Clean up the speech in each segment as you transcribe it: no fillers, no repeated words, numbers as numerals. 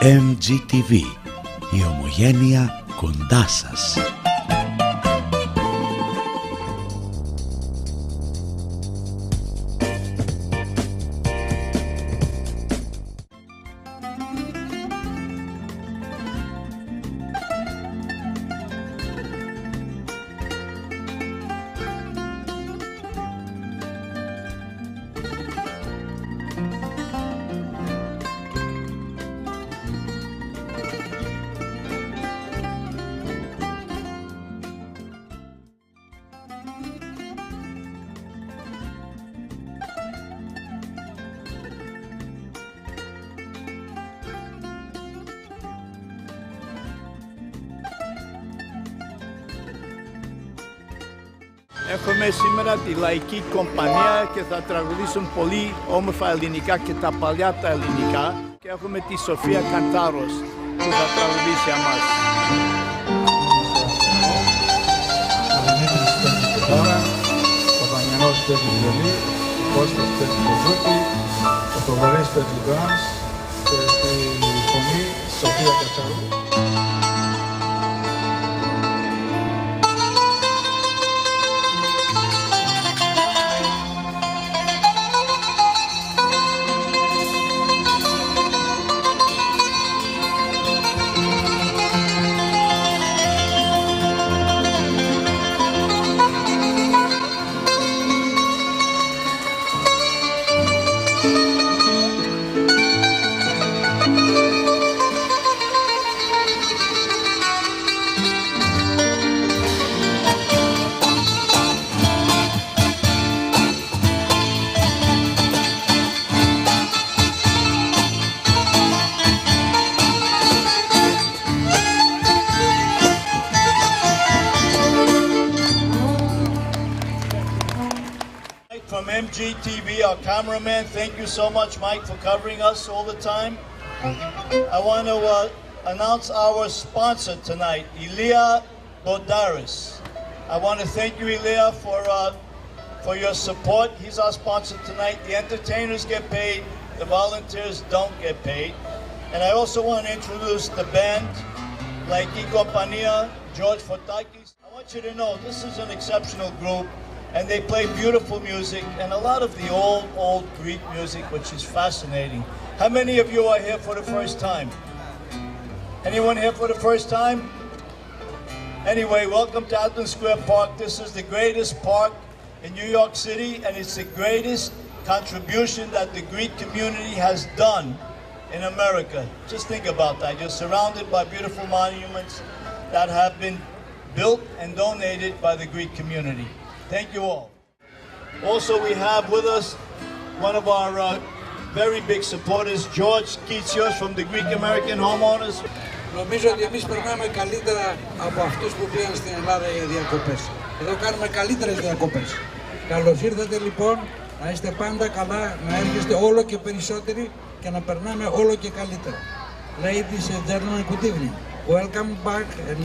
MGTV, η ομογένεια κοντά σας. Έχουμε σήμερα τη Laiki Compania και θα τραγουδήσουν πολύ όμορφα ελληνικά και τα παλιά τα ελληνικά και έχουμε τη Σοφία Καντάρος που θα τραγουδήσει αμάς. Ο Δανιανός παίζει βιολί, ο Κώστας παίζει το ζούκι, ο Θοδωρής παίζει drums και στη φωνή Σοφία Κατσάρου. From MGTV, our cameraman, thank you so much, Mike, for covering us all the time. I want to announce our sponsor tonight, Elia Bodaris. I want to thank you, Elia, for your support. He's our sponsor tonight. The entertainers get paid, the volunteers don't get paid. And I also want to introduce the band, Laiki Compania, George Fotakis. I want you to know this is an exceptional group. And they play beautiful music and a lot of the old Greek music, which is fascinating. How many of you are here for the first time? Anyone here for the first time? Anyway, welcome to Athens Square Park. This is the greatest park in New York City, and it's the greatest contribution that the Greek community has done in America. Just think about that. You're surrounded by beautiful monuments that have been built and donated by the Greek community. Thank you all. Also, we have with us one of our very big supporters, George Kitsios from the Greek American Homeowners. Νομίζω ότι εμείς περνάμε καλύτερα από αυτούς που πήγαν στην Ελλάδα για διακοπές. Εδώ κάνουμε καλύτερες διακοπές. Καλώς ήρθατε λοιπόν, να είστε πάντα καλά, να έρχεστε όλο και περισσότεροι και να περνάμε όλο και καλύτερα. Ladies and gentlemen, good evening. Welcome back. And,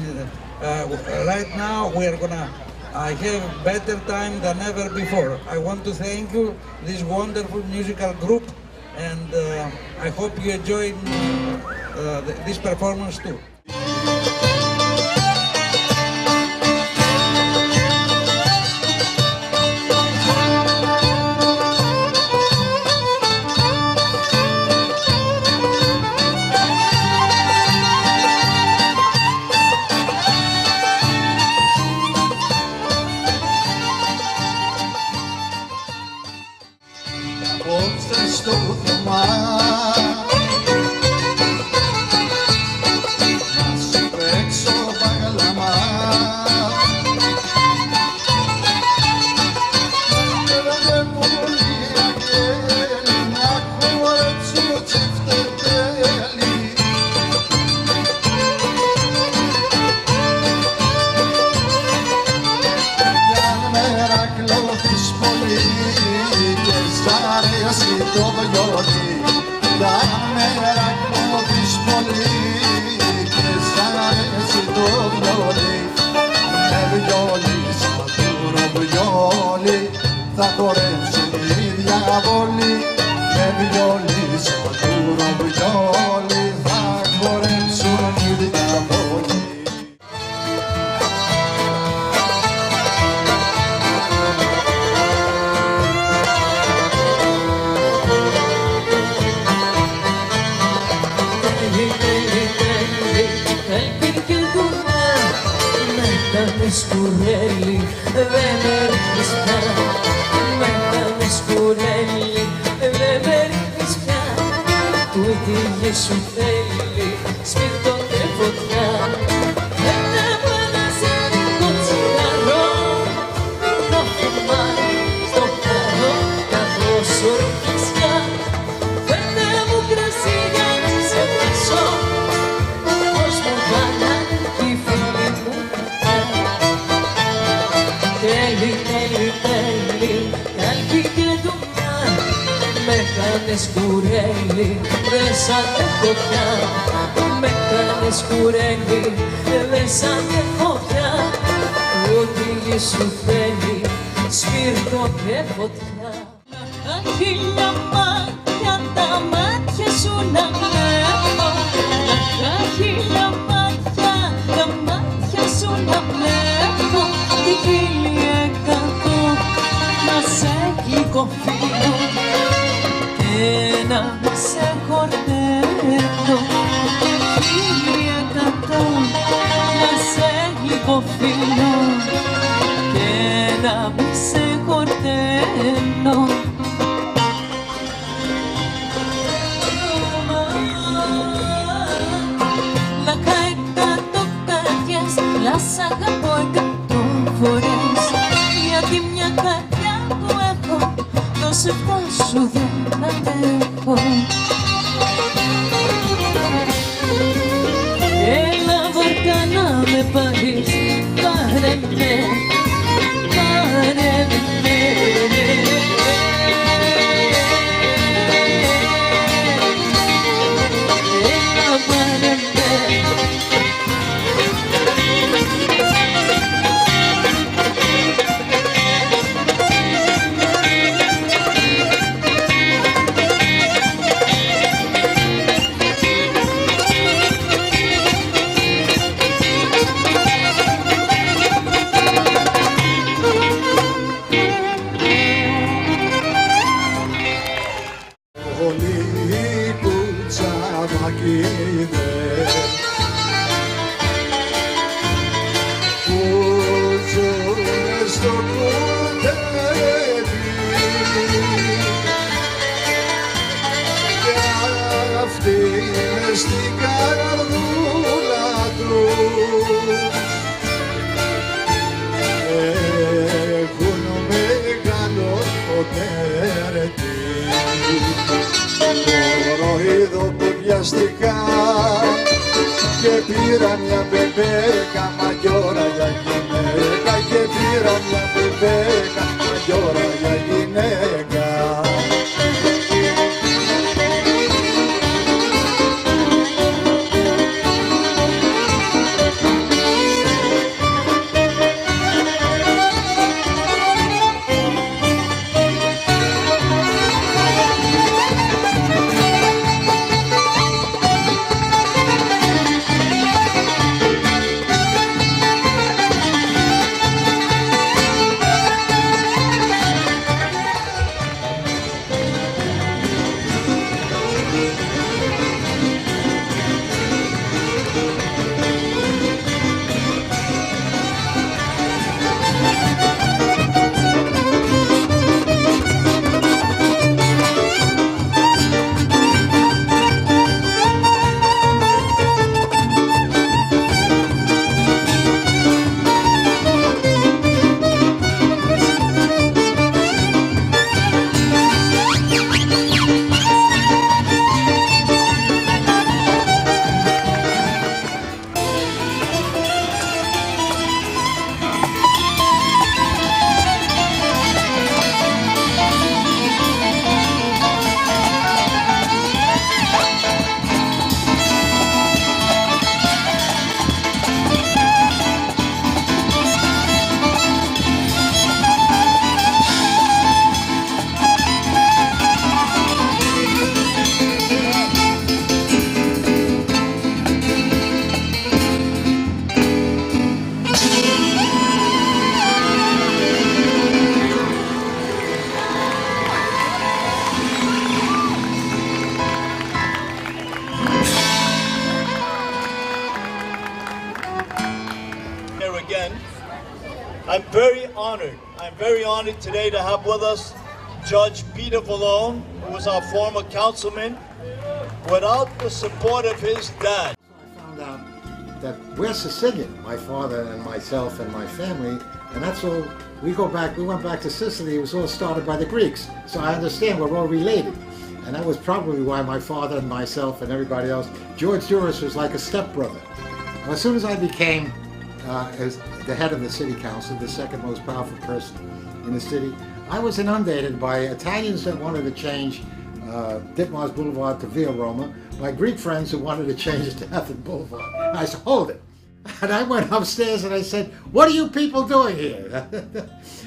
right now we are gonna I have better time than ever before. I want to thank you, this wonderful musical group, and I hope you enjoy this performance too. Στο θωμά να σου παίξω παγαλαμά δεν πολύ αγγέλη να χορέψω τσιφτετέλη μια μέρα κλώθεις πολύ και σ' αρέσει το βιολί, τα μέρα κλώθεις πολύ και σ' αρέσει το βιολί. Με βιολί, σατούρο βιολί, θα χορέψουν οι διαβολοί. Με βιολί, σατούρο βιολί, θα κάνεις κουρέλι, δεν με ρίχνεις πια. Με κάνεις κουρέλι, δεν με ρίχνεις πια. Τούτη η γη σου θέλει σπίρτο και φωτιά. Φέρτε μου ένα ζήτικο τσιγαρό, το φουμάρι στο χαρό, να δώσω ρουφιξιά. Φέρτε μου κρασί για να σε βράσω, πως μου κάναν κι οι φίλοι μου κακιά. Τέλει, τέλει, τέλει, κάλπη και δουλειά. Με κάνεις κουρέλι, δεν σαν φωτιά. Με κάνεις κουρέλι, δεν σαν φωτιά. Ό,τι γη σου θέλει, σπίρτο και φωτιά. Τα χίλια μάτια, τα μάτια σου να βλέπω. Τα χίλια μάτια, τα μάτια σου να βλέπω. Τη 1100 να σε γλυκοφύλλω και να μη σε χορταίνω. Τη 1100 να σε γλυκοφύλλω και να μη σε χορταίνω. Λακά 100 καρδιές, λας αγαπώ 100 φορές. Γιατί μια καρδιά που έχω, το σε σου δεν αντέχω. Έλα βαρκά να με πάρεις, πάρε με, πάρε με. Έλα πάρε με. Στην καρδούλα του έχουν μεγάλο ποτέρτη. Κοροϊδό βιαστικά και πήρα μια μπεμπέκα μαγιόρα για γυναίκα, και πήρα μια μπεμπέκα μαγιόρα για γυναίκα. I'm very honored today to have with us Judge Peter Vallone, who was our former councilman. Without the support of his dad. I found out that we're Sicilian, my father and myself and my family, and that's all. We went back to Sicily. It was all started by the Greeks, so I understand we're all related, and that was probably why my father and myself and everybody else, George Delis was like a stepbrother. As soon as I became as the head of the city council, the second most powerful person in the city, I was inundated by Italians that wanted to change Ditmars Boulevard to Via Roma, by Greek friends who wanted to change it to Athens Boulevard. I said, hold it. And I went upstairs and I said, what are you people doing here?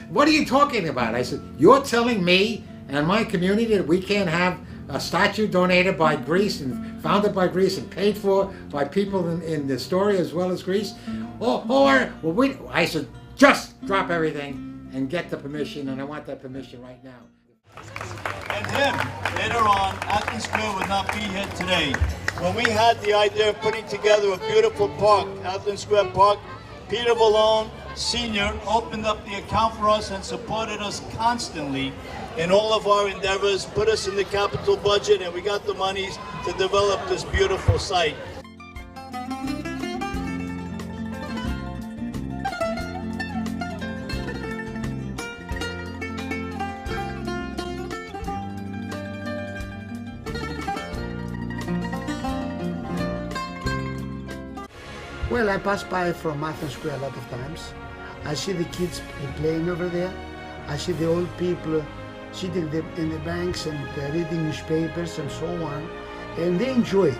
What are you talking about? I said, you're telling me and my community that we can't have a statue donated by Greece and founded by Greece and paid for by people in the story as well as Greece? I said, just drop everything and get the permission, and I want that permission right now. And him, later on, Athens Square would not be here today. When we had the idea of putting together a beautiful park, Athens Square Park, Peter Vallone, Sr. opened up the account for us and supported us constantly in all of our endeavors, put us in the capital budget, and we got the monies to develop this beautiful site. Well, I pass by from Athens Square a lot of times. I see the kids playing over there. I see the old people sitting in the banks and reading newspapers and so on. And they enjoy it,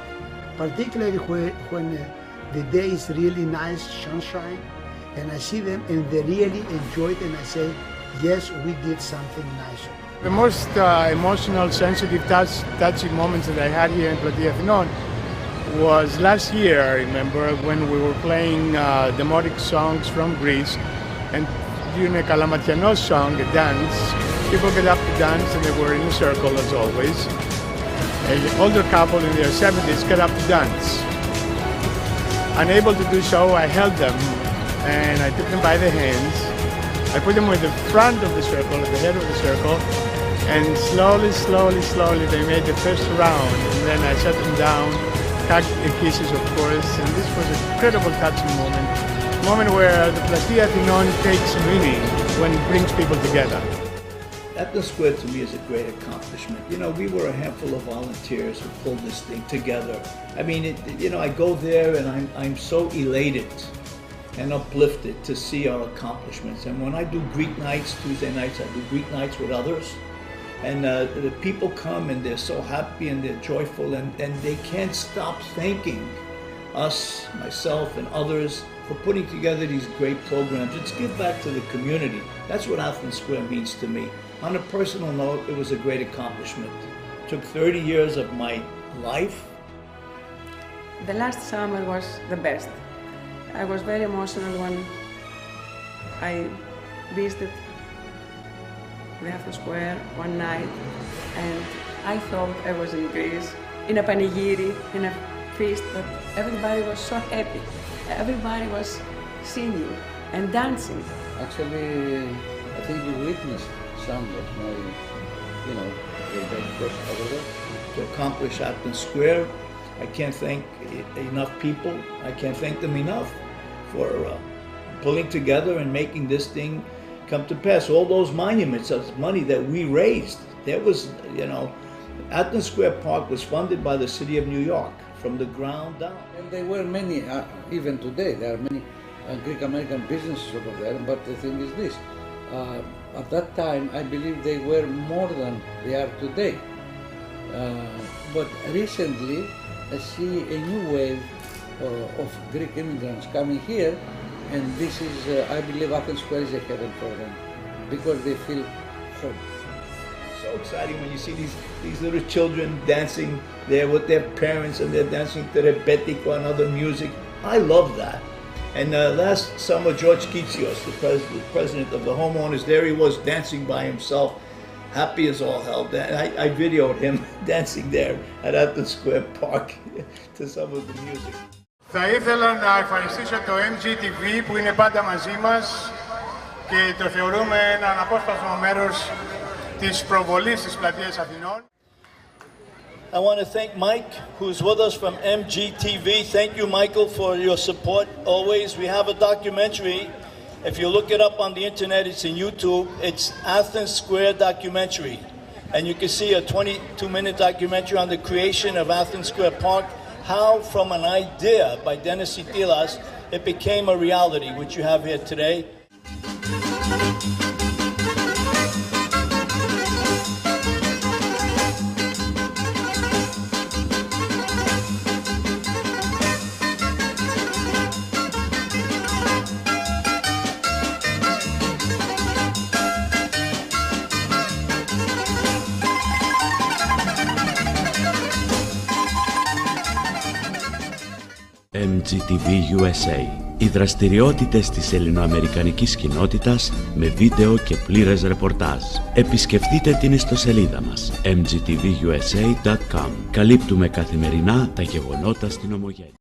particularly when the day is really nice, sunshine. And I see them and they really enjoy it, and I say, yes, we did something nice. The most emotional, sensitive, touching moments that I had here in Platea Athenών was last year, I remember, when we were playing demonic songs from Greece, and during a Kalamatianos song, a dance, people get up to dance and they were in a circle as always. An older couple in their 70s get up to dance. Unable to do so, I held them and I took them by the hands. I put them at the front of the circle, at the head of the circle, and slowly they made the first round, and then I set them down, hugged and kisses, of course, and this was an incredible touching moment where the Platea Athenών takes meaning when it brings people together. Athens Square to me is a great accomplishment. You know, we were a handful of volunteers who pulled this thing together. I mean, I go there and I'm so elated and uplifted to see our accomplishments. And when I do Greek nights, Tuesday nights, I do Greek nights with others. And the people come and they're so happy and they're joyful, and they can't stop thanking us, myself and others, for putting together these great programs. It's give back to the community. That's what Athens Square means to me. On a personal note, it was a great accomplishment. It took 30 years of my life. The last summer was the best. I was very emotional when I visited the Athens Square one night, and I thought I was in Greece, in a panegyri, in a feast, but everybody was so happy. Everybody was singing and dancing. Actually, I think you witnessed some of my, over there. To accomplish Athens Square, I can't thank enough people. I can't thank them enough for pulling together and making this thing come to pass. All those monuments of money that we raised, there was, Athens Square Park was funded by the city of New York from the ground down. And there were many, even today, there are many Greek-American businesses over there, but the thing is this, at that time I believe they were more than they are today. But recently I see a new wave of Greek immigrants coming here, and this is, I believe Athens Square is a heaven for them, because they feel home. So exciting when you see these little children dancing there with their parents, and they're dancing to rebetiko and other music. I love that. And last summer, George Kitsios, the president of the homeowners, there he was dancing by himself, happy as all hell. I videoed him dancing there at Athens Square Park to some of the music. Θα ήθελα να ευχαριστήσω το MGTV που είναι πάντα μαζί μας και το θεωρούμε ένα αναπόσπαστο μέρος της προβολής της πλατείας Αθηνών. I want to thank Mike, who's with us from MGTV. Thank you, Michael, for your support always. We have a documentary. If you look it up on the internet, it's in YouTube. It's Athens Square documentary. And you can see a 22-minute documentary on the creation of Athens Square Park, how from an idea by Dennis Itilas, it became a reality, which you have here today. MGTV USA. Οι δραστηριότητες της ελληνοαμερικανικής κοινότητας με βίντεο και πλήρες ρεπορτάζ. Επισκεφτείτε την ιστοσελίδα μας mgtvusa.com. Καλύπτουμε καθημερινά τα γεγονότα στην Ομογένεια.